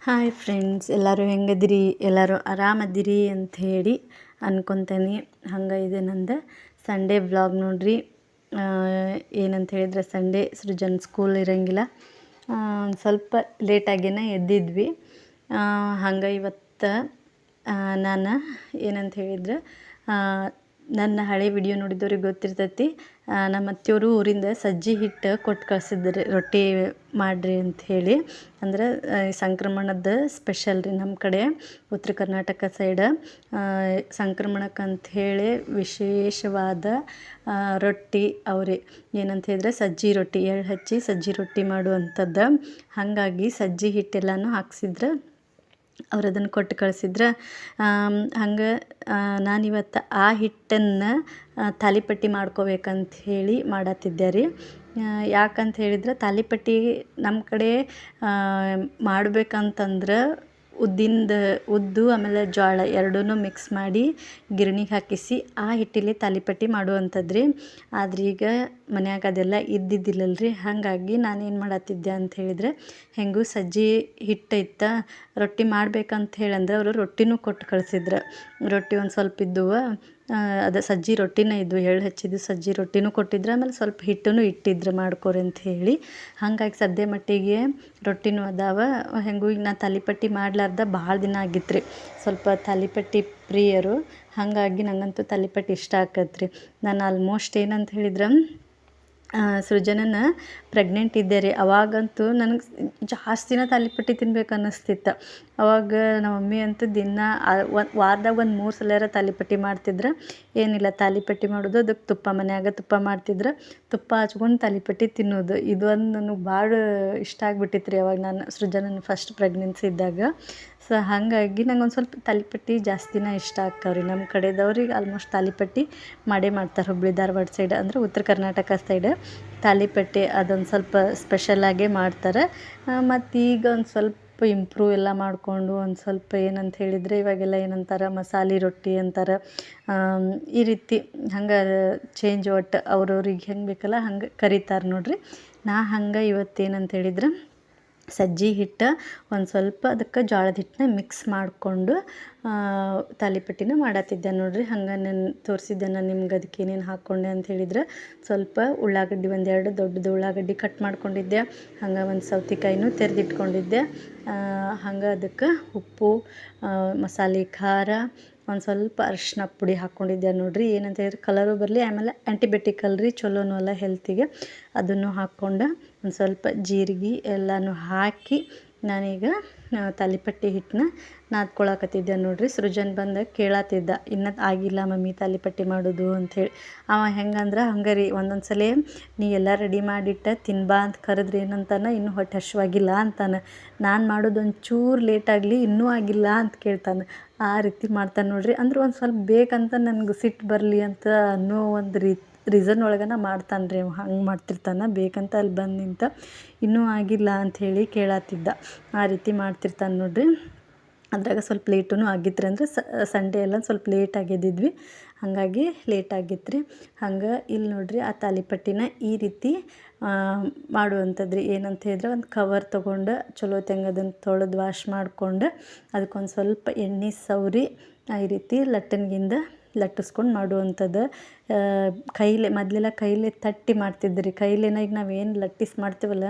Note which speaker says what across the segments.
Speaker 1: Hi friends, ಎಲ್ಲರೂ ಹೆಂಗದಿರಿ? ಎಲ್ಲರೂ ಆರಾಮದಿರಿ ಅಂಥೇಳಿ ಅನ್ಕೊತೀನಿ. ಹಂಗೆ ಇದೆ ನಂದು ಸಂಡೇ ವ್ಲಾಗ್ ನೋಡ್ರಿ. ಏನಂತ ಹೇಳಿದ್ರೆ ಸಂಡೇ ಸೃಜನ್ ಸ್ಕೂಲ್ ಇರೋಂಗಿಲ್ಲ, ಸ್ವಲ್ಪ ಲೇಟಾಗೇನೆ ಎದ್ದಿದ್ವಿ. ಹಂಗೆ ಇವತ್ತು ನಾನು ಏನಂತ ಹೇಳಿದ್ರೆ, ನನ್ನ ಹಳೆ ವಿಡಿಯೋ ನೋಡಿದವ್ರಿಗೆ ಗೊತ್ತಿರ್ತೈತಿ. ನಮ್ಮ ಅತ್ತೆಯವರು ಊರಿಂದ ಸಜ್ಜಿ ಹಿಟ್ಟು ಕೊಟ್ಟು ಕಳಿಸಿದ್ರಿ, ರೊಟ್ಟಿ ಮಾಡಿರಿ ಅಂಥೇಳಿ. ಅಂದ್ರೆ ಸಂಕ್ರಮಣದ ಸ್ಪೆಷಲ್ ರೀ ನಮ್ಮ ಕಡೆ ಉತ್ತರ ಕರ್ನಾಟಕ ಸೈಡ್. ಸಂಕ್ರಮಣಕ್ಕೆ ಅಂಥೇಳಿ ವಿಶೇಷವಾದ ರೊಟ್ಟಿ ಅವ್ರಿ ಏನಂತ ಹೇಳಿದ್ರೆ ಸಜ್ಜಿ ರೊಟ್ಟಿ, ಎಳ್ಳು ಹಚ್ಚಿ ಸಜ್ಜಿ ರೊಟ್ಟಿ ಮಾಡುವಂಥದ್ದು. ಹಾಗಾಗಿ ಸಜ್ಜಿ ಹಿಟ್ಟೆಲ್ಲನೂ ಹಾಕ್ಸಿದ್ರೆ ಅವ್ರು ಅದನ್ನು ಕೊಟ್ಟು ಕಳಿಸಿದ್ರೆ. ಹಂಗೆ ನಾನಿವತ್ತು ಆ ಹಿಟ್ಟನ್ನು ತಾಲಿಪಟ್ಟಿ ಮಾಡ್ಕೋಬೇಕಂತ ಹೇಳಿ ಮಾಡತ್ತಿದ್ದೆ ರೀ. ಯಾಕಂತ ಹೇಳಿದ್ರೆ ತಾಲಿಪಟ್ಟಿ ನಮ್ಮ ಕಡೆ ಮಾಡ್ಬೇಕಂತಂದ್ರೆ ಉದ್ದು ಆಮೇಲೆ ಜೋಳ ಎರಡೂ ಮಿಕ್ಸ್ ಮಾಡಿ ಗಿರಣಿಗೆ ಹಾಕಿಸಿ ಆ ಹಿಟ್ಟಲ್ಲಿ ತಾಲಿಪಟ್ಟಿ ಮಾಡುವಂಥದ್ದು ರೀ. ಆದ್ರೆ ಈಗ ಮನ್ಯಾಗ ಅದೆಲ್ಲ ಇದ್ದಿದ್ದಿಲ್ಲಲ್ರಿ. ಹಾಗಾಗಿ ನಾನೇನು ಮಾಡತ್ತಿದ್ದೆ ಅಂತ ಹೇಳಿದ್ರೆ, ಹೆಂಗೂ ಸಜ್ಜಿ ಹಿಟ್ಟೈತ ರೊಟ್ಟಿ ಮಾಡ್ಬೇಕಂತ ಹೇಳಂದ್ರೆ ಅವರು ರೊಟ್ಟಿನೂ ಕೊಟ್ಟು ಕಳಿಸಿದ್ರು. ರೊಟ್ಟಿ ಒಂದು ಸ್ವಲ್ಪ ಇದ್ದುವ, ಅದು ಸಜ್ಜಿ ರೊಟ್ಟಿನೇ ಇದ್ವು, ಎಳ್ಳು ಹಚ್ಚಿದ್ದು ಸಜ್ಜಿ ರೊಟ್ಟಿನೂ ಕೊಟ್ಟಿದ್ರು. ಆಮೇಲೆ ಸ್ವಲ್ಪ ಹಿಟ್ಟನ್ನು ಇಟ್ಟಿದ್ರು ಮಾಡ್ಕೊರಿ ಅಂತ ಹೇಳಿ. ಹಾಗಾಗಿ ಸದ್ಯ ಮಟ್ಟಿಗೆ ರೊಟ್ಟಿನೂ ಅದಾವ. ಹೆಂಗೂ ಈಗ ನಾನು ತಾಲಿಪಟ್ಟಿ ಮಾಡ್ಲಾರ್ದ ಭಾಳ ದಿನ ಆಗಿತ್ತು ರೀ. ಸ್ವಲ್ಪ ತಾಲಿಪಟ್ಟಿ ಪ್ರಿಯರು, ಹಾಗಾಗಿ ನನಗಂತೂ ತಾಲಿಪಟ್ಟಿ ಇಷ್ಟ ಆಕತ್ರಿ. ನಾನು ಆಲ್ಮೋಸ್ಟ್ ಏನಂತ ಹೇಳಿದ್ರೆ ಸೃಜನನ ಪ್ರೆಗ್ನೆಂಟ್ ಇದ್ದೆ ರೀ. ಅವಾಗಂತೂ ನನಗೆ ಜಾಸ್ತಿನ ತಾಲಿಪಟ್ಟಿ ತಿನ್ಬೇಕು ಅನ್ನಿಸ್ತಿತ್ತು. ಅವಾಗ ನಮ್ಮ ಮಮ್ಮಿ ಅಂತೂ ದಿನ ವಾರದಾಗ ಒಂದು 3 ಸಲ ತಾಲಿಪಟ್ಟಿ ಮಾಡ್ತಿದ್ರು. ಏನಿಲ್ಲ ತಾಲಿಪಟ್ಟಿ ಮಾಡೋದು, ಅದಕ್ಕೆ ತುಪ್ಪ ಮನ್ಯಾಗ ತುಪ್ಪ ಮಾಡ್ತಿದ್ರು, ತುಪ್ಪ ಹಚ್ಕೊಂಡು ತಾಲಿಪಟ್ಟಿ ತಿನ್ನೋದು. ಇದೊಂದು ನನಗೆ ಭಾಳ ಇಷ್ಟ ಆಗಿಬಿಟ್ಟಿತ್ತು ರೀ ಅವಾಗ ನಾನು ಸೃಜನನ ಫಸ್ಟ್ ಪ್ರೆಗ್ನೆನ್ಸಿ ಇದ್ದಾಗ. ಸೊ ಹಾಗಾಗಿ ನಂಗೆ ಒಂದು ಸ್ವಲ್ಪ ತಾಲಿಪಟ್ಟಿ ಜಾಸ್ತಿನೇ ಇಷ್ಟ ಆಗ್ತಾವ್ರಿ. ನಮ್ಮ ಕಡೆದವ್ರಿಗೆ ಆಲ್ಮೋಸ್ಟ್ ತಾಲಿಪಟ್ಟಿ ಮಾಡೇ ಮಾಡ್ತಾರೆ. ಹುಬ್ಬಳ್ಳಿ ಧಾರವಾಡ ಸೈಡ್ ಅಂದರೆ ಉತ್ತರ ಕರ್ನಾಟಕ ಸೈಡ್ ತಾಲಿಪಟ್ಟಿ ಅದೊಂದು ಸ್ವಲ್ಪ ಸ್ಪೆಷಲಾಗೇ ಮಾಡ್ತಾರೆ. ಮತ್ತು ಈಗ ಒಂದು ಸ್ವಲ್ಪ ಇಂಪ್ರೂವ್ ಎಲ್ಲ ಮಾಡಿಕೊಂಡು ಒಂದು ಸ್ವಲ್ಪ ಏನಂತ ಹೇಳಿದರೆ ಇವಾಗೆಲ್ಲ ಏನಂತಾರೆ ಮಸಾಲೆ ರೊಟ್ಟಿ ಅಂತಾರೆ. ಈ ರೀತಿ ಹಂಗೆ ಚೇಂಜ್ ಒಟ್ಟು ಅವ್ರವ್ರಿಗೆ ಹೆಂಗೆ ಬೇಕಲ್ಲ ಹಂಗೆ ಕರೀತಾರೆ ನೋಡ್ರಿ. ನಾ ಹಂಗೆ ಇವತ್ತೇನಂತ ಹೇಳಿದ್ರೆ ಸಜ್ಜಿ ಹಿಟ್ಟು ಒಂದು ಸ್ವಲ್ಪ ಅದಕ್ಕೆ ಜೋಳದ ಹಿಟ್ಟನ್ನ ಮಿಕ್ಸ್ ಮಾಡಿಕೊಂಡು ತಾಲಿಪಟ್ಟಿನ ಮಾಡತ್ತಿದ್ದೆ ನೋಡ್ರಿ. ಹಂಗೆ ನಾನು ತೋರಿಸಿದ್ದೆ ನಾನು ನಿಮ್ಗೆ ಅದಕ್ಕೆ ಏನೇನು ಹಾಕ್ಕೊಂಡೆ ಅಂತ ಹೇಳಿದ್ರೆ, ಸ್ವಲ್ಪ ಉಳ್ಳಾಗಡ್ಡಿ 1-2 ದೊಡ್ಡದು ಉಳ್ಳಾಗಡ್ಡಿ ಕಟ್ ಮಾಡ್ಕೊಂಡಿದ್ದೆ. ಹಂಗೆ ಒಂದು ಸೌತೆಕಾಯಿನೂ ತೆರೆದಿಟ್ಕೊಂಡಿದ್ದೆ. ಹಂಗೆ ಅದಕ್ಕೆ ಉಪ್ಪು, ಮಸಾಲೆ ಖಾರ, ಒಂದು ಸ್ವಲ್ಪ ಅರಿಶಿನ ಪುಡಿ ಹಾಕ್ಕೊಂಡಿದ್ದೆ ನೋಡ್ರಿ. ಏನಂತ ಹೇಳಿದ್ರೆ ಕಲರು ಬರಲಿ, ಆಮೇಲೆ ಆ್ಯಂಟಿಬಯೋಟಿಕ್ ಅಲ್ರಿ, ಚಲೋನೂ ಅಲ್ಲ ಹೆಲ್ತಿಗೆ. ಅದನ್ನು ಹಾಕ್ಕೊಂಡು ಒಂದು ಸ್ವಲ್ಪ ಜೀರಿಗೆ ಎಲ್ಲನೂ ಹಾಕಿ ನಾನೀಗ ತಾಲಿಪಟ್ಟಿ ಹಿಟ್ಟನ್ನ ನಾದ್ಕೊಳಕತ್ತಿದ್ದೆ ನೋಡ್ರಿ. ಸೃಜನ್ ಬಂದು ಕೇಳತ್ತಿದ್ದ, ಇನ್ನೂ ಆಗಿಲ್ಲ ಮಮ್ಮಿ ತಾಲಿಪಟ್ಟಿ ಮಾಡೋದು ಅಂಥೇಳಿ. ಅವ ಹೆಂಗಂದ್ರೆ ಹಂಗೆ ರೀ, ಒಂದೊಂದು ಸಲ ನೀ ಎಲ್ಲ ರೆಡಿ ಮಾಡಿಟ್ಟ ತಿನ್ಬಾ ಅಂತ ಕರೆದ್ರೆ ಏನಂತಾನೆ, ಇನ್ನೂ ಹೊಟ್ಟೆ ಹಶ್ವಾಗಿಲ್ಲ ಅಂತಾನೆ. ನಾನು ಮಾಡೋದು ಒಂಚೂರು ಲೇಟಾಗಲಿ ಇನ್ನೂ ಆಗಿಲ್ಲ ಅಂತ ಕೇಳ್ತಾನೆ. ಆ ರೀತಿ ಮಾಡ್ತಾನೆ ನೋಡ್ರಿ. ಅಂದ್ರೆ ಒಂದು ಸ್ವಲ್ಪ ಬೇಕಂತ ನನಗೆ ಸಿಟ್ಟು ಬರಲಿ ಅಂತ ಅನ್ನೋ ಒಂದು ರೀಸನ್ ಒಳಗನ ಮಾಡ್ತಾನೆ ರೀ. ಹಂಗೆ ಮಾಡ್ತಿರ್ತಾನೆ, ಬೇಕಂತ ಅಲ್ಲಿ ಬಂದು ನಿಂತ ಇನ್ನೂ ಆಗಿಲ್ಲ ಅಂಥೇಳಿ ಕೇಳತ್ತಿದ್ದ. ಆ ರೀತಿ ಮಾಡ್ತಿರ್ತಾನೆ ನೋಡ್ರಿ. ಅದ್ರಾಗ ಸ್ವಲ್ಪ ಲೇಟೂ ಆಗಿತ್ತು ರೀ. ಅಂದರೆ ಸಂಡೇ ಎಲ್ಲ ಸ್ವಲ್ಪ ಲೇಟಾಗಿ ಎದ್ದಿದ್ವಿ, ಹಾಗಾಗಿ ಲೇಟ್ ಆಗಿತ್ತು ರೀ. ಹಂಗೆ ಇಲ್ಲಿ ನೋಡ್ರಿ ಆ ತಾಲಿಪಟ್ಟಿನ ಈ ರೀತಿ ಮಾಡುವಂಥದ್ದು ರೀ. ಏನಂತ ಹೇಳಿದ್ರೆ ಒಂದು ಕವರ್ ತೊಗೊಂಡು ಚಲೋ ಅದನ್ನು ತೊಳೆದು ವಾಶ್ ಮಾಡಿಕೊಂಡು ಅದಕ್ಕೊಂದು ಸ್ವಲ್ಪ ಎಣ್ಣೆ ಸವರಿ ಈ ರೀತಿ ಲಟ್ಟಣಿಗಿಂದ ಲಟ್ಟಿಸ್ಕೊಂಡು ಮಾಡುವಂಥದ್ದು. ಮೊದಲೆಲ್ಲ ಕೈಲೇ ತಟ್ಟಿ ಮಾಡ್ತಿದ್ರಿ. ಕೈಲೇನ ಈಗ ನಾವೇನು ಲಟ್ಟಿಸಿ ಮಾಡ್ತೀವಲ್ಲ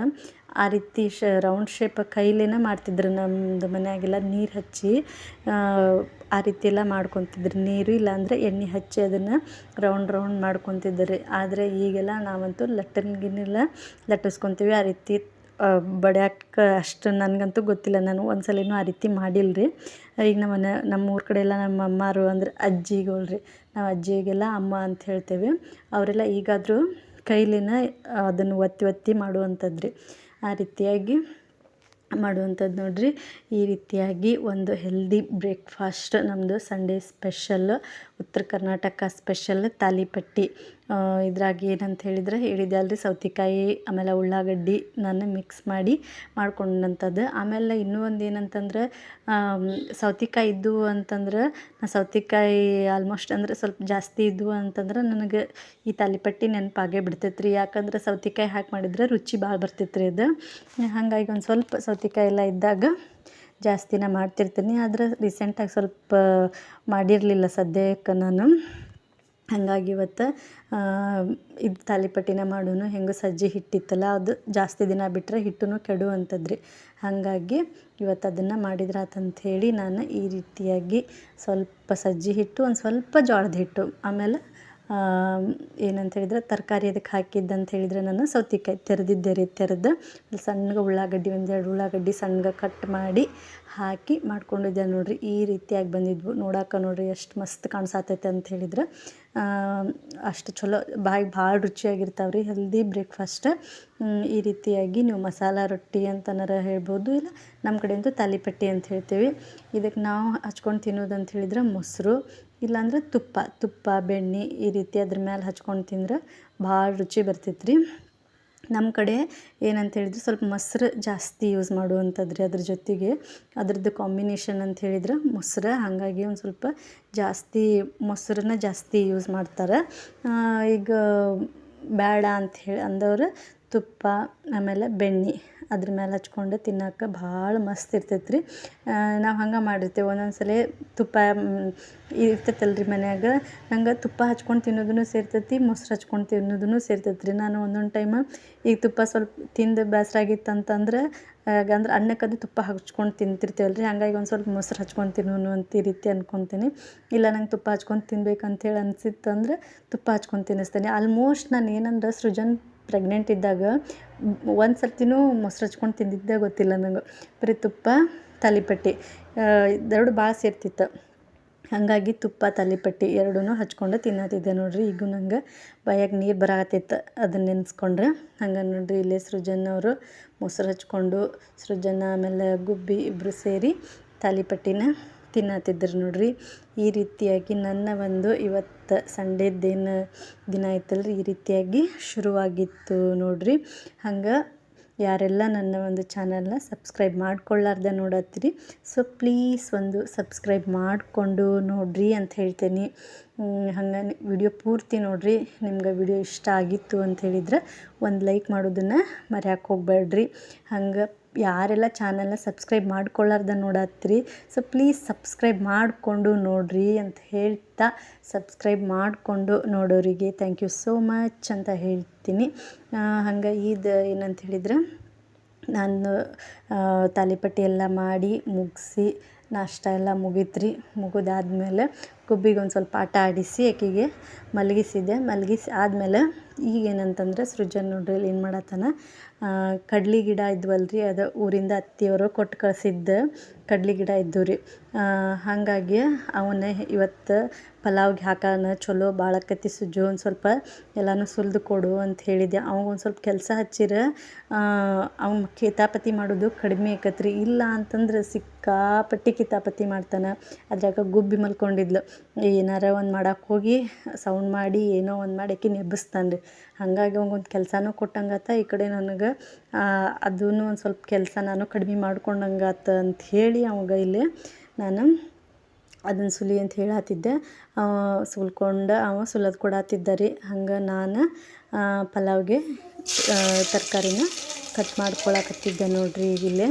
Speaker 1: ಆ ರೀತಿ ರೌಂಡ್ ಶೇಪ್ ಕೈಲೇನ ಮಾಡ್ತಿದ್ರು. ನಮ್ಮದು ಮನೆಯಾಗೆಲ್ಲ ನೀರು ಹಚ್ಚಿ ಆ ರೀತಿ ಎಲ್ಲ ಮಾಡ್ಕೊತಿದ್ರು. ನೀರು ಇಲ್ಲಾಂದರೆ ಎಣ್ಣೆ ಹಚ್ಚಿ ಅದನ್ನು ರೌಂಡ್ ಮಾಡ್ಕೊತಿದ್ರಿ. ಆದರೆ ಈಗೆಲ್ಲ ನಾವಂತೂ ಲಟ್ಟಣಿಗೆಲ್ಲ ಲಟ್ಟಿಸ್ಕೊತೀವಿ. ಆ ರೀತಿ ಬಡಿಯೋಕೆ ಅಷ್ಟು ನನಗಂತೂ ಗೊತ್ತಿಲ್ಲ. ನಾನು ಒಂದು ಸಲನೂ ಆ ರೀತಿ ಮಾಡಿಲ್ಲ ರೀ. ಈಗ ನಮ್ಮ ಊರ ಕಡೆ ಎಲ್ಲ ನಮ್ಮ ಅಮ್ಮಾರು ಅಂದರೆ ಅಜ್ಜಿಗಳು ರೀ, ನಾವು ಅಜ್ಜಿಗೆಲ್ಲ ಅಮ್ಮ ಅಂತ ಹೇಳ್ತೇವೆ. ಅವರೆಲ್ಲ ಈಗಾದರೂ ಕೈಲಿನ ಅದನ್ನು ಒತ್ತಿ ಮಾಡುವಂಥದ್ದು ರೀ. ಆ ರೀತಿಯಾಗಿ ಮಾಡುವಂಥದ್ದು ನೋಡ್ರಿ. ಈ ರೀತಿಯಾಗಿ ಒಂದು ಹೆಲ್ದಿ ಬ್ರೇಕ್ಫಾಸ್ಟ್ ನಮ್ಮದು ಸಂಡೇ ಸ್ಪೆಷಲ್, ಉತ್ತರ ಕರ್ನಾಟಕ ಸ್ಪೆಷಲ್ ತಾಲಿಪಟ್ಟಿ. ಇದ್ರಾಗ ಏನಂತ ಹೇಳಿದ್ರೆ ಹೇಳಿದೆ ಅಲ್ರಿ, ಸೌತೆಕಾಯಿ ಆಮೇಲೆ ಉಳ್ಳಾಗಡ್ಡಿ ನಾನು ಮಿಕ್ಸ್ ಮಾಡಿ ಮಾಡ್ಕೊಂಡಂಥದ್ದು. ಆಮೇಲೆ ಇನ್ನೂ ಒಂದು ಏನಂತಂದ್ರೆ ಸೌತೆಕಾಯಿ ಇದ್ದವು ಅಂತಂದ್ರೆ ಸೌತೆಕಾಯಿ ಆಲ್ಮೋಸ್ಟ್ ಅಂದರೆ ಸ್ವಲ್ಪ ಜಾಸ್ತಿ ಇದ್ದವು ಅಂತಂದ್ರೆ ನನಗೆ ಈ ತಾಲಿಪಟ್ಟಿ ನೆನಪಾಗೇ ಬಿಡ್ತೈತೆ ರೀ. ಯಾಕಂದ್ರೆ ಸೌತೆಕಾಯಿ ಹಾಕಿ ಮಾಡಿದ್ರೆ ರುಚಿ ಭಾಳ ಬರ್ತೈತೆ ರೀ ಅದು. ಹಾಗಾಗಿ ಒಂದು ಸ್ವಲ್ಪ ಸೌತೆಕಾಯಿ ಎಲ್ಲ ಇದ್ದಾಗ ಜಾಸ್ತಿನ ಮಾಡ್ತಿರ್ತೀನಿ. ಆದರೆ ರೀಸೆಂಟಾಗಿ ಸ್ವಲ್ಪ ಮಾಡಿರಲಿಲ್ಲ ಸದ್ಯಕ್ಕೆ ನಾನು. ಹಾಗಾಗಿ ಇವತ್ತು ಇದು ತಾಲಿಪಟ್ಟಿನ ಮಾಡೋಣ. ಹೆಂಗೆ ಸಜ್ಜಿ ಹಿಟ್ಟಿತ್ತಲ್ಲ ಅದು ಜಾಸ್ತಿ ದಿನ ಬಿಟ್ಟರೆ ಹಿಟ್ಟು ಕೆಡುವಂಥದ್ದು ರೀ. ಹಾಗಾಗಿ ಇವತ್ತು ಅದನ್ನು ಮಾಡಿದ್ರೆ ಆತಂಥೇಳಿ ನಾನು ಈ ರೀತಿಯಾಗಿ ಸ್ವಲ್ಪ ಸಜ್ಜಿ ಹಿಟ್ಟು, ಒಂದು ಸ್ವಲ್ಪ ಜೋಳದ ಹಿಟ್ಟು, ಆಮೇಲೆ ಏನಂತ ಹೇಳಿದ್ರೆ ತರಕಾರಿ ಅದಕ್ಕೆ ಹಾಕಿದ್ದಂತ ಹೇಳಿದರೆ ನಾನು ಸೌತೆಕಾಯಿ ತೆರೆದಿದ್ದೆ ರೀ. ತೆರೆದು ಸಣ್ಣಗೆ ಉಳ್ಳಾಗಡ್ಡಿ, ಒಂದೆರಡು ಉಳ್ಳಾಗಡ್ಡಿ ಸಣ್ಣಗೆ ಕಟ್ ಮಾಡಿ ಹಾಕಿ ಮಾಡ್ಕೊಂಡಿದ್ದೆ ನೋಡಿರಿ. ಈ ರೀತಿಯಾಗಿ ಬಂದಿದ್ವು. ನೋಡೋಕೆ ನೋಡಿರಿ ಎಷ್ಟು ಮಸ್ತ್ ಕಾಣಿಸತೈತೆ ಅಂತ ಹೇಳಿದ್ರೆ ಅಷ್ಟು ಚಲೋ, ಬಾಯಿಗೆ ಭಾಳ ರುಚಿಯಾಗಿರ್ತಾವೆ ರೀ. Healthy breakfast. ಈ ರೀತಿಯಾಗಿ ನೀವು ಮಸಾಲ ರೊಟ್ಟಿ ಅಂತನಾರ ಹೇಳ್ಬೋದು, ಇಲ್ಲ ನಮ್ಮ ಕಡೆ ಅಂತೂ ತಾಲಿಪಟ್ಟಿ ಅಂತ ಹೇಳ್ತೀವಿ. ಇದಕ್ಕೆ ನಾವು ಹಚ್ಕೊಂಡು ತಿನ್ನೋದಂತ ಹೇಳಿದ್ರೆ ಮೊಸರು, ಇಲ್ಲಾಂದ್ರೆ ತುಪ್ಪ ಬೆಣ್ಣೆ ಈ ರೀತಿ ಅದ್ರ ಮೇಲೆ ಹಚ್ಕೊಂಡು ತಿಂದ್ರೆ ಭಾಳ ರುಚಿ ಬರ್ತೈತೆ ರೀ. ನಮ್ಮ ಕಡೆ ಏನಂತ ಹೇಳಿದ್ರೆ ಸ್ವಲ್ಪ ಮೊಸರು ಜಾಸ್ತಿ ಯೂಸ್ ಮಾಡುವಂಥದ್ದು ರೀ. ಅದ್ರ ಜೊತೆಗೆ ಅದ್ರದ್ದು ಕಾಂಬಿನೇಷನ್ ಅಂತ ಹೇಳಿದ್ರೆ ಮೊಸರು. ಹಾಗಾಗಿ ಒಂದು ಸ್ವಲ್ಪ ಜಾಸ್ತಿ ಮೊಸರನ್ನ ಜಾಸ್ತಿ ಯೂಸ್ ಮಾಡ್ತಾರೆ. ಈಗ ಬೇಡ ಅಂಥೇಳಿ ಅಂದವರು ತುಪ್ಪ ಆಮೇಲೆ ಬೆಣ್ಣೆ ಅದ್ರ ಮೇಲೆ ಹಚ್ಕೊಂಡು ತಿನ್ನೋಕೆ ಭಾಳ ಮಸ್ತ್ ಇರ್ತೈತೆ ರೀ. ನಾವು ಹಂಗೆ ಮಾಡಿರ್ತೇವೆ. ಒಂದೊಂದು ಸಲ ತುಪ್ಪ ಇರ್ತೈತಲ್ಲ ರೀ ಮನ್ಯಾಗ, ನಂಗೆ ತುಪ್ಪ ಹಚ್ಕೊಂಡು ತಿನ್ನೋದೂ ಸೇರ್ತೈತಿ, ಮೊಸರು ಹಚ್ಕೊಂಡು ತಿನ್ನೋದೂ ಸೇರ್ತೈತೆ ರೀ. ನಾನು ಒಂದೊಂದು ಟೈಮ್ ಈಗ ತುಪ್ಪ ಸ್ವಲ್ಪ ತಿಂದು ಬೇಸರಾಗಿತ್ತು ಅಂತಂದ್ರೆ ಅಂದ್ರೆ ಅನ್ನಕ್ಕದು ತುಪ್ಪ ಹಚ್ಕೊಂಡು ತಿಂತಿರ್ತೀವಲ್ಲ ರೀ. ಹಾಗಾಗಿ ಒಂದು ಸ್ವಲ್ಪ ಮೊಸರು ಹಚ್ಕೊಂಡು ತಿನ್ನೋನು ಅಂತ ಈ ರೀತಿ ಅಂದ್ಕೊತೀನಿ. ಇಲ್ಲ ನಂಗೆ ತುಪ್ಪ ಹಚ್ಕೊಂಡು ತಿನ್ಬೇಕಂತೇಳಿ ಅನಿಸಿತ್ತಂದ್ರೆ ತುಪ್ಪ ಹಚ್ಕೊಂಡು ತಿನ್ನಿಸ್ತೇನೆ. ಆಲ್ಮೋಸ್ಟ್ ನಾನು ಏನಂದ್ರೆ ಸೃಜನ್ ಪ್ರೆಗ್ನೆಂಟ್ ಇದ್ದಾಗ ಒಂದು ಸರ್ತಿನೂ ಮೊಸರು ಹಚ್ಕೊಂಡು ತಿಂದಿದ್ದೇ ಗೊತ್ತಿಲ್ಲ ನಂಗೆ. ಬರೀ ತುಪ್ಪ ತಾಲಿಪಟ್ಟಿ ಎರಡು ಭಾಳ ಸೇರ್ತಿತ್ತು. ಹಾಗಾಗಿ ತುಪ್ಪ ತಾಲಿಪಟ್ಟಿ ಎರಡೂ ಹಚ್ಕೊಂಡು ತಿನ್ನತ್ತಿದ್ದೆ ನೋಡಿರಿ. ಈಗೂ ನಂಗೆ ಬಾಯಾಗ ನೀರು ಬರಕತ್ತಿತ್ತು ಅದನ್ನ ನೆನೆಸ್ಕೊಂಡ್ರೆ. ಹಂಗೆ ನೋಡಿರಿ ಇಲ್ಲೇ ಸೃಜನ್ ಅವರು ಮೊಸರು ಹಚ್ಕೊಂಡು, ಸೃಜನ್ ಆಮೇಲೆ ಗುಬ್ಬಿ ಇಬ್ಬರು ಸೇರಿ ತಾಲಿಪಟ್ಟಿನ ತಿನ್ನತ್ತಿದ್ರು ನೋಡಿರಿ. ಈ ರೀತಿಯಾಗಿ ನನ್ನ ಒಂದು ಇವತ್ತು ಸಂಡೇದ್ದೇನು ದಿನ ಆಯ್ತಲ್ರಿ ಈ ರೀತಿಯಾಗಿ ಶುರುವಾಗಿತ್ತು ನೋಡಿರಿ. ಹಂಗೆ ಯಾರೆಲ್ಲ ನನ್ನ ಒಂದು ಚಾನಲ್ನ ಸಬ್ಸ್ಕ್ರೈಬ್ ಮಾಡ್ಕೊಳ್ಳಾರ್ದೆ ನೋಡತ್ತೀರಿ, ಸೊ ಪ್ಲೀಸ್ ಒಂದು ಸಬ್ಸ್ಕ್ರೈಬ್ ಮಾಡಿಕೊಂಡು ನೋಡಿರಿ ಅಂತ ಹೇಳ್ತೀನಿ. ಹಂಗೆ ವಿಡಿಯೋ ಪೂರ್ತಿ ನೋಡಿರಿ. ನಿಮ್ಗೆ ವಿಡಿಯೋ ಇಷ್ಟ ಆಗಿತ್ತು ಅಂತ ಹೇಳಿದ್ರೆ ಒಂದು ಲೈಕ್ ಮಾಡೋದನ್ನು ಮರ್ಯಾಕೆ ಹೋಗ್ಬೇಡ್ರಿ. ಹಂಗೆ ಯಾರೆಲ್ಲ ಚಾನಲ್ನ ಸಬ್ಸ್ಕ್ರೈಬ್ ಮಾಡ್ಕೊಳ್ಳಾರ್ದ ನೋಡತ್ತೀರಿ, ಸೊ ಪ್ಲೀಸ್ ಸಬ್ಸ್ಕ್ರೈಬ್ ಮಾಡಿಕೊಂಡು ನೋಡಿರಿ ಅಂತ ಹೇಳ್ತಾ, ಸಬ್ಸ್ಕ್ರೈಬ್ ಮಾಡಿಕೊಂಡು ನೋಡೋರಿಗೆ ಥ್ಯಾಂಕ್ ಯು ಸೋ ಮಚ್ ಅಂತ ಹೇಳ್ತೀನಿ. ಹಂಗೆ ಇದು ಏನಂತ ಹೇಳಿದ್ರೆ ನಾನು ತಾಲಿಪಟ್ಟಿ ಎಲ್ಲ ಮಾಡಿ ಮುಗಿಸಿ ನಾಷ್ಟ ಎಲ್ಲ ಮುಗೀತ್ರಿ. ಮುಗಿದಾದ್ಮೇಲೆ ಗುಬ್ಬಿಗೆ ಒಂದು ಸ್ವಲ್ಪ ಆಟ ಆಡಿಸಿ ಆಕೆಗೆ ಮಲಗಿಸಿದ್ದೆ. ಮಲಗಿಸಿ ಆದಮೇಲೆ ಈಗೇನಂತಂದ್ರೆ ಸೃಜನ್ ನೋಡ್ರಿ ಏನು ಮಾಡತ್ತಾನ, ಕಡ್ಲಿ ಗಿಡ ಇದ್ವಲ್ರಿ, ಅದು ಊರಿಂದ ಅತ್ತಿಯವರು ಕೊಟ್ಟು ಕಳಿಸಿದ್ದ ಕಡ್ಲಿ ಗಿಡ ಇದ್ದವು ರೀ. ಹಾಗಾಗಿ ಅವನ್ನ ಇವತ್ತು ಪಲಾವ್ಗೆ ಹಾಕೋಣ, ಚಲೋ ಬಾಳಕತ್ತಿ ಸುಜ್ಜು, ಒಂದು ಸ್ವಲ್ಪ ಎಲ್ಲನೂ ಸುಲಿದು ಕೊಡು ಅಂತ ಹೇಳಿದ್ದೆ. ಅವಾಗೊಂದು ಸ್ವಲ್ಪ ಕೆಲಸ ಹಚ್ಚಿರ ಅವ್ನು ಕಿತಾಪತಿ ಮಾಡೋದು ಕಡಿಮೆ ಆಕತ್ರಿ. ಇಲ್ಲ ಅಂತಂದ್ರೆ ಸಿಕ್ಕಾಪಟ್ಟಿ ಕಿತಾಪತಿ ಮಾಡ್ತಾನೆ. ಅದ್ರಾಗ ಗುಬ್ಬಿ ಮಲ್ಕೊಂಡಿದ್ಲು, ಏನಾರ ಒಂದು ಮಾಡಕ್ಕೆ ಹೋಗಿ ಸೌಂಡ್ ಮಾಡಿ ಏನೋ ಒಂದು ಮಾಡಿ ಆಕೆ ನೆಬ್ಬಿಸ್ತಾನೆ ರೀ. ಹಾಗಾಗಿ ಅವಂಗೊಂದು ಕೆಲಸನೂ ಕೊಟ್ಟಂಗಾತ, ಈ ಕಡೆ ನನಗೆ ಅದೂ ಒಂದು ಸ್ವಲ್ಪ ಕೆಲಸ ನಾನು ಕಡಿಮೆ ಮಾಡ್ಕೊಂಡಂಗಾತ ಅಂಥೇಳಿ ಅವಾಗ ಇಲ್ಲಿ ನಾನು ಅದನ್ನು ಸುಲಿ ಅಂತ ಹೇಳತ್ತಿದ್ದೆ. ಸುಲ್ಕೊಂಡು ಅವ ಸುಲೋದು ಕೊಡತ್ತಿದ್ದ ರೀ. ಹಂಗೆ ನಾನು ಪಲಾವ್ಗೆ ತರಕಾರಿನ ಕಟ್ ಮಾಡ್ಕೊಳಕತ್ತಿದ್ದೆ ನೋಡಿರಿ ಈಗಿಲ್ಲೇ.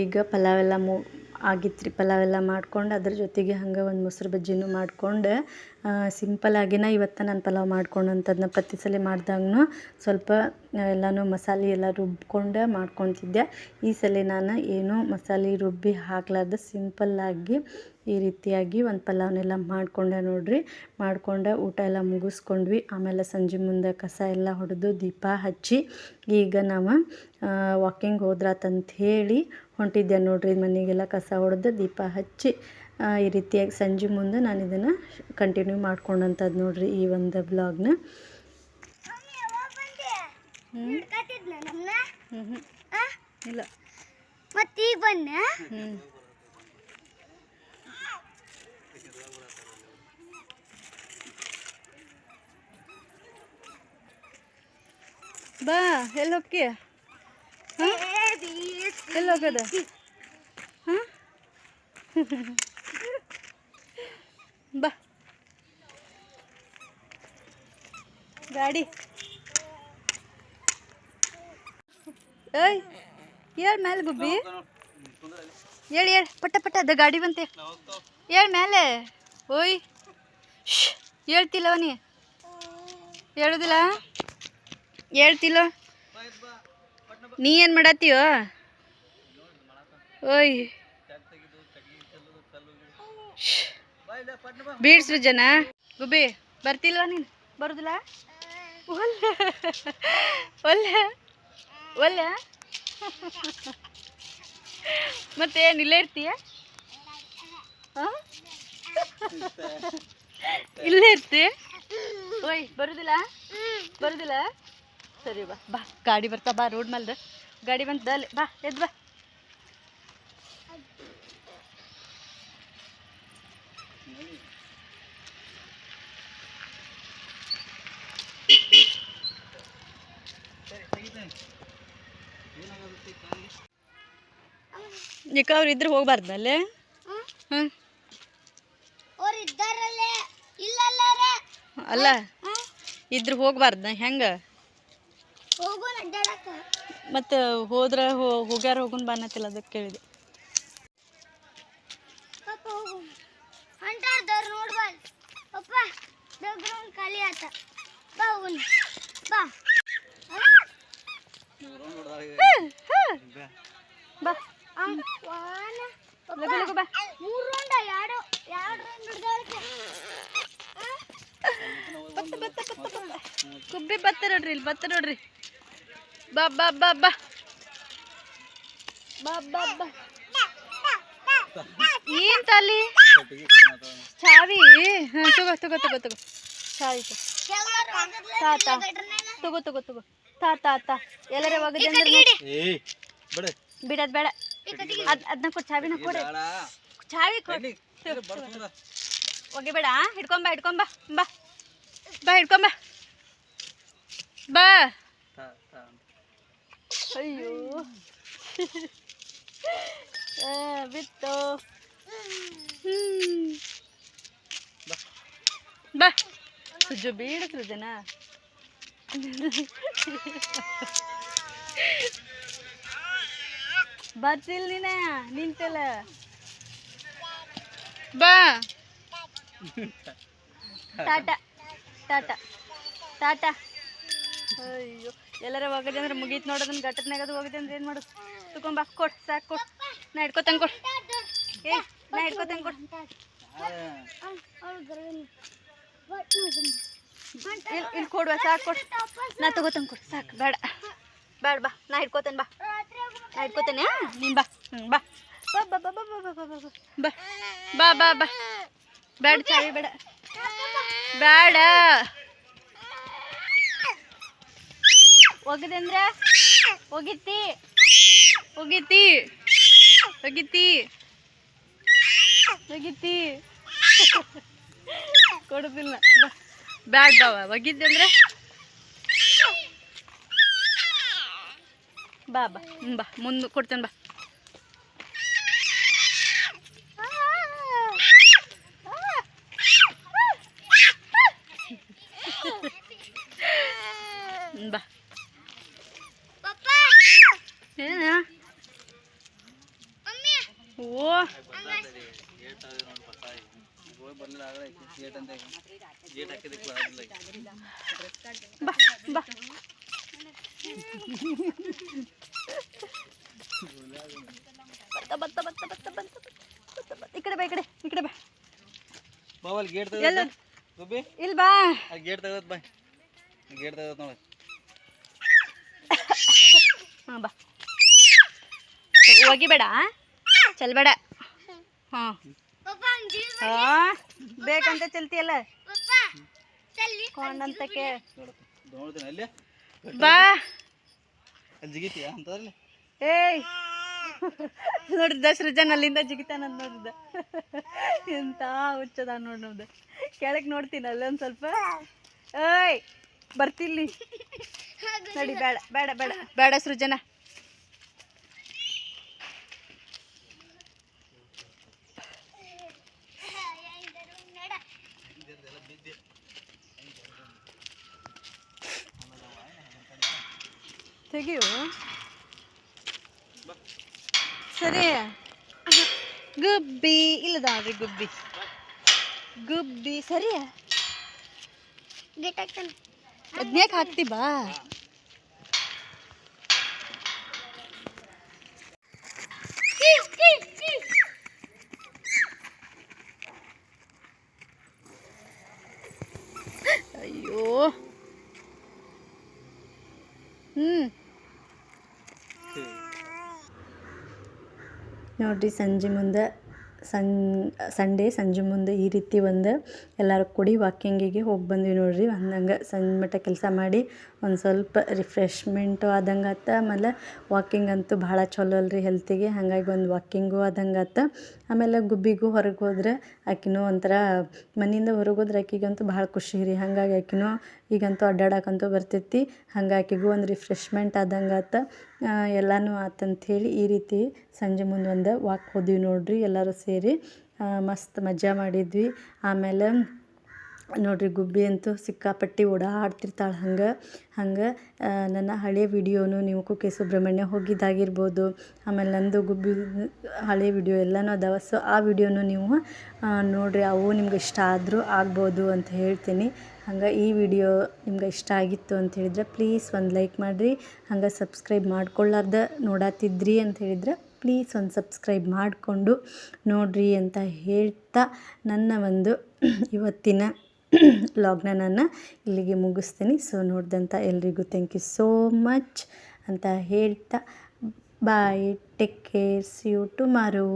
Speaker 1: ಈಗ ಪಲಾವೆಲ್ಲ ಆಗಿತ್ತು ರೀ. ಪಲಾವೆಲ್ಲ ಮಾಡ್ಕೊಂಡು ಅದ್ರ ಜೊತೆಗೆ ಹಂಗೆ ಒಂದು ಮೊಸರು ಬಜ್ಜಿನೂ ಮಾಡ್ಕೊಂಡು ಸಿಂಪಲ್ಲಾಗಿನ ಇವತ್ತು ನಾನು ಪಲಾವ್ ಮಾಡ್ಕೊಂಡಂಥದ್ದನ್ನ ಪ್ರತಿ ಸಲ ಮಾಡ್ದಾಗೂ ಸ್ವಲ್ಪ ಎಲ್ಲನೂ ಮಸಾಲೆ ಎಲ್ಲ ರುಬ್ಕೊಂಡು ಮಾಡ್ಕೊತಿದ್ದೆ. ಈ ಸಲ ನಾನು ಏನೂ ಮಸಾಲೆ ರುಬ್ಬಿ ಹಾಕ್ಲಾರ್ದೆ ಸಿಂಪಲ್ಲಾಗಿ ಈ ರೀತಿಯಾಗಿ ಒಂದು ಪಲಾವ್ನೆಲ್ಲ ಮಾಡ್ಕೊಂಡೆ ನೋಡಿರಿ. ಮಾಡ್ಕೊಂಡು ಊಟ ಎಲ್ಲ ಮುಗಿಸ್ಕೊಂಡ್ವಿ. ಆಮೇಲೆ ಸಂಜೆ ಮುಂದೆ ಕಸ ಎಲ್ಲ ಹೊಡೆದು ದೀಪ ಹಚ್ಚಿ ಈಗ ನಾವು ವಾಕಿಂಗ್ ಹೋದ್ರಾತಂತ ಹೇಳಿ ಹೊಂಟಿದ್ದೆ ನೋಡಿರಿ. ಮನೆಗೆಲ್ಲ ಕಸ ಹೊಡೆದು ದೀಪ ಹಚ್ಚಿ ಈ ರೀತಿಯಾಗಿ ಸಂಜೆ ಮುಂದೆ ನಾನು ಇದನ್ನು ಕಂಟಿನ್ಯೂ ಮಾಡ್ಕೊಂಡಂಥದ್ದು ನೋಡಿರಿ ಈ ಒಂದು ಬ್ಲಾಗ್ನ. ಇಲ್ಲ
Speaker 2: ಮತ್ತೀಗ ಬನ್ನ
Speaker 1: ಬಾ ಎಲ್ಲೋಕ್ಕಿ ಎಲ್ಲೋಗದ ಹಾಂ ಬಾ ಗಾಡಿ ಏಯ್ ಏಳ್ ಮೇಲೆ ಗುಬ್ಬಿ ಹೇಳಿ ಪಟ್ಟ ಪಟ್ಟ ಅದ ಗಾಡಿ ಬಂತೆ ಏಳ್ ಮೇಲೆ ಓಯ್ ಹೇಳ್ತಿಲ್ಲವ ನೀ ಹೇಳುದಿಲ್ಲ ಹೇಳ್ತಿಲ್ಲ ನೀ ಏನು ಮಾಡತ್ತೀಯೋ ಓಯ್ ಬೀಡ್ಸು ಜನ ಗುಬ್ಬಿ ಬರ್ತಿಲ್ವ ನೀನು ಬರುದಿಲ್ಲ ಒಲ್ಲೆ ಒಲ್ಲೆ ಒಲ್ಲೆ ಮತ್ತೆ ಇಲ್ಲೇ ಇರ್ತೀಯ ಇಲ್ಲೇ ಇರ್ತಿ ಓಯ್ ಬರುದಿಲ್ಲ ಬರುದಿಲ್ಲ ಸರಿ ಬಾ ಬಾ ಗಾಡಿ ಬರ್ತಾ ಬಾ ರೋಡ್ ಮೇಲೆ ಗಾಡಿ ಬಂತ ಅಲ್ಲಿ ಬಾ ಎದ್ದು ಬಾ ಯಾಕೆ ಅವ್ರು ಇದ್ರೆ ಹೋಗ್ಬಾರ್ದಲ್ಲೇ ಹ್ಞೂ ಅಲ್ಲ ಇದ್ರೆ ಹೋಗ್ಬಾರ್ದ ಹೆಂಗೆ ಮತ್ತೆ ಹೋದ್ರೆ ಹೋಗ್ಯಾರ ಹೋಗುನ್ ಬಾನತಿಲ್ಲ ಅದಕ್ಕೆ ಕೇಳಿದೆ. ಬಾ ಬಾ ಕುಬ್ಬಿ ಬತ್ತ ನೋಡ್ರಿ ಇಲ್ಲಿ ಬತ್ತ ನೋಡ್ರಿ ಬಾ ಬಾ ಬಾ ಬಾ ಬಾ ಬಾ ಬಾ ಏನ್ ತಾಲಿ ಚಾವಿ ಹಾಂ ತಗೋ ತಗೋ ತಗೋ ತಗೋ ಚಾವಿ ತಾ ತಾ ತಗೋ ತಗೋ ತಗೋ ತಾ ತಾ ತಾ ಎಲ್ಲರ ಒಗದೆ ಅಂದ್ರೆ ಬಿಡದ್ ಬೇಡ ಅದನ್ನ ಕೊಡು ಚಾವಿನ ಕೊಡು ಚಾವಿ ಕೊಡು ಒಗಿಬೇಡ ಹಿಡ್ಕೊಂಬ ಹಿಡ್ಕೊಂಬ ಬಾ ಬಾ ಹಿಡ್ಕೊಂಬ ಬಾ ಅಯ್ಯೋ ಬಿತ್ತು ಬಾ ಸುಜ್ಜು ಬೀಡ ಸೃಜನ ಬರ್ತಿಲ್ ನೀನ ನಿಂತಲ್ಲ ಬಾ ಟಾಟಾ ಟಾಟಾ ಟಾಟಾ ಅಯ್ಯೋ ಎಲ್ಲರ ಹೋಗದೆ ಅಂದ್ರೆ ಮುಗೀತು ನೋಡೋದನ್ನ ಗಟ್ಟದ್ನಾಗದು ಹೋಗಿದೆ ಅಂದ್ರೆ ಏನು ಮಾಡೋದು ತಗೊಂಬಾ ಕೊಡು ಸಾಕು ಕೊಡು ನಾ ಹಿಡ್ಕೊತಂಗೆ ಕೊಡು ಏ ನಾ ಹಿಡ್ಕೊತಂಗೆ ಕೊಡು ಇಲ್ಲಿ ಕೊಡುವ ಸಾಕು ಕೊಡು ನಾ ತಗೋತಂಗೆ ಕೊಡು ಸಾಕು ಬೇಡ ಬೇಡ ಬಾ ನಾ ಹಿಡ್ಕೋತೇನೆ ಬಾ ನಾ ಹಿಡ್ಕೋತೇನೆ ನೀನು ಬಾ ಬಾ ಬಾ ಬಾ ಬಾ ಬಾ ಬಾ ಬಾ ಬಾ ಬಾ ಬಾ ಬೇಡ ಚಾವಿ ಬೇಡ ಬೇಡ ಒಗದೆ ಅಂದ್ರೆ ಒಗಿತಿ ಒಗಿತಿ ಒಗಿತಿ ಒಗಿತಿ ಕೊಡುದಿಲ್ಲ ಬ್ಯಾಡ ಬಾವ ಒಗಿದ್ದೆ ಅಂದ್ರೆ ಬಾ ಬಾ ಬಾ ಮುಂದೆ ಕೊಡ್ತೇನೆ ಬಾ. ಬಾ ಏನ ಓ ಬಾ ಬಾ ಬತ್ತ ಬತ್ತ ಬತ್ತ ಬತ್ತ ಬತ್ತ ಬತ್ತ ಈ ಕಡೆ ಬಾ ಈ ಕಡೆ ಬಾ
Speaker 3: ಬಾವಲ್ ಗೇಟ್
Speaker 1: ಎಲ್ಲ
Speaker 3: ಗುಬ್ಬಿ
Speaker 1: ಇಲ್ಲಿ ಬಾ
Speaker 3: ಗೇಟ್ ತೆಗದ್ ಬಾ ಗೇಟ್ ತೆಗದ್ ನೋಡಿ
Speaker 1: ಹಾಂ ಬಾ ಹೋಗಿಬೇಡ ಚಲ್ಬೇಡ ಹಾಂ ಬೇಕಂತ ಚಲ್ತಿಯಲ್ಲ ಕೊಂಡಂತಕ್ಕೆ
Speaker 3: ನೋಡ್ತೀನಿ ಅಲ್ಲಿ
Speaker 1: ಬಾ
Speaker 3: ಅಲ್ಲಿ ಜಿಗಿತೀಯ ಅಂತದ್ರಲ್ಲಿ
Speaker 1: ಏಯ್ ನೋಡಿದ್ದ ಸೃಜನ್ ಅಲ್ಲಿಂದ ಜಿಗಿತಾನಂತ ನೋಡಿದ್ದ ಎಂತ ಹುಚ್ಚದ ನೋಡೋದು ಕೆಳಗೆ ನೋಡ್ತೀನಿ ಅಲ್ಲೊಂದು ಸ್ವಲ್ಪ ಏಯ್ ಬರ್ತಿಲ್ಲಿ ನೋಡಿ ಬೇಡ ಬೇಡ ಬೇಡ ಬೇಡ ಸೃಜನ ತೆಗಿಯು ಸರಿ ಗುಬ್ಬಿ ಇಲ್ಲದಾಡ್ರಿ ಗುಬ್ಬಿ ಗುಬ್ಬಿ ಸರಿ ಅದ್ನ್ಯಾಕೆ ಹಾಕ್ತಿ ಬಾ ಅಯ್ಯೋ ನೋಡ್ರಿ ಸಂಜೆ ಮುಂದೆ ಸಂಡೇ ಸಂಜೆ ಮುಂದೆ ಈ ರೀತಿ ಒಂದು ಎಲ್ಲರೂ ಕೂಡಿ ವಾಕಿಂಗಿಗೆ ಹೋಗಿ ಬಂದ್ವಿ ನೋಡ್ರಿ. ಅಂದಂಗೆ ಸಂಜೆ ಮಟ್ಟ ಕೆಲಸ ಮಾಡಿ ಒಂದು ಸ್ವಲ್ಪ ರಿಫ್ರೆಶ್ಮೆಂಟು ಆದಂಗೆ ಆತ. ಆಮೇಲೆ ವಾಕಿಂಗ್ ಅಂತೂ ಭಾಳ ಚಲೋ ಅಲ್ರಿ ಹೆಲ್ತಿಗೆ, ಹಾಗಾಗಿ ಒಂದು ವಾಕಿಂಗು ಆದಂಗೆ ಆತ. ಆಮೇಲೆ ಗುಬ್ಬಿಗೂ ಹೊರಗೆ ಹೋದ್ರೆ ಆಕಿನೂ ಒಂಥರ ಮನೆಯಿಂದ ಹೊರಗೆ ಹೋದ್ರೆ ಆಕಿಗಂತೂ ಭಾಳ ಖುಷಿ ರೀ. ಹಾಗಾಗಿ ಆಕಿನೂ ಈಗಂತೂ ಅಡ್ಡಾಡಕ್ಕಂತೂ ಬರ್ತೈತಿ. ಹಂಗೆ ಆಕಿಗೂ ಒಂದು ರಿಫ್ರೆಶ್ಮೆಂಟ್ ಆದಂಗೆ ಆತ. ಎಲ್ಲನೂ ಆತಂಥೇಳಿ ಈ ರೀತಿ ಸಂಜೆ ಮುಂದೆ ಒಂದು ವಾಕ್ ಹೋದ್ವಿ ನೋಡ್ರಿ ಎಲ್ಲರೂ ಸೇರಿ. ಮಸ್ತ್ ಮಜಾ ಮಾಡಿದ್ವಿ. ಆಮೇಲೆ ನೋಡ್ರಿ ಗುಬ್ಬಿ ಅಂತೂ ಸಿಕ್ಕಾಪಟ್ಟಿ ಓಡಾಡ್ತಿರ್ತಾಳೆ. ಹಂಗೆ ನನ್ನ ಹಳೆಯ ವಿಡಿಯೋನು ನೀವು ಕುಕ್ಕೆ ಸುಬ್ರಹ್ಮಣ್ಯ ಹೋಗಿದ್ದಾಗಿರ್ಬೋದು, ಆಮೇಲೆ ನಂದು ಗುಬ್ಬಿ ಹಳೆಯ ವಿಡಿಯೋ ಎಲ್ಲನೂ ಅದಾವ. ಸೊ ಆ ವಿಡಿಯೋನು ನೀವು ನೋಡ್ರಿ, ಅವು ನಿಮ್ಗೆ ಇಷ್ಟ ಆದರೂ ಆಗ್ಬೋದು ಅಂತ ಹೇಳ್ತೀನಿ. ಹಂಗೆ ಈ ವಿಡಿಯೋ ನಿಮ್ಗೆ ಇಷ್ಟ ಆಗಿತ್ತು ಅಂತ ಹೇಳಿದ್ರೆ ಪ್ಲೀಸ್ ಒಂದು ಲೈಕ್ ಮಾಡಿರಿ. ಹಂಗೆ ಸಬ್ಸ್ಕ್ರೈಬ್ ಮಾಡ್ಕೊಳ್ಳಾರ್ದ ನೋಡತ್ತಿದ್ರಿ ಅಂತ ಹೇಳಿದ್ರೆ ಪ್ಲೀಸ್ ಒಂದು ಸಬ್ಸ್ಕ್ರೈಬ್ ಮಾಡಿಕೊಂಡು ನೋಡ್ರಿ ಅಂತ ಹೇಳ್ತಾ ನನ್ನ ಒಂದು ಇವತ್ತಿನ ವ್ಲಾಗ್ನ ನಾನು ಇಲ್ಲಿಗೆ ಮುಗಿಸ್ತೀನಿ. ಸೊ ನೋಡಿದಂಥ ಎಲ್ರಿಗೂ ಥ್ಯಾಂಕ್ ಯು ಸೋ ಮಚ್ ಅಂತ ಹೇಳ್ತಾ bye, take care, see you tomorrow.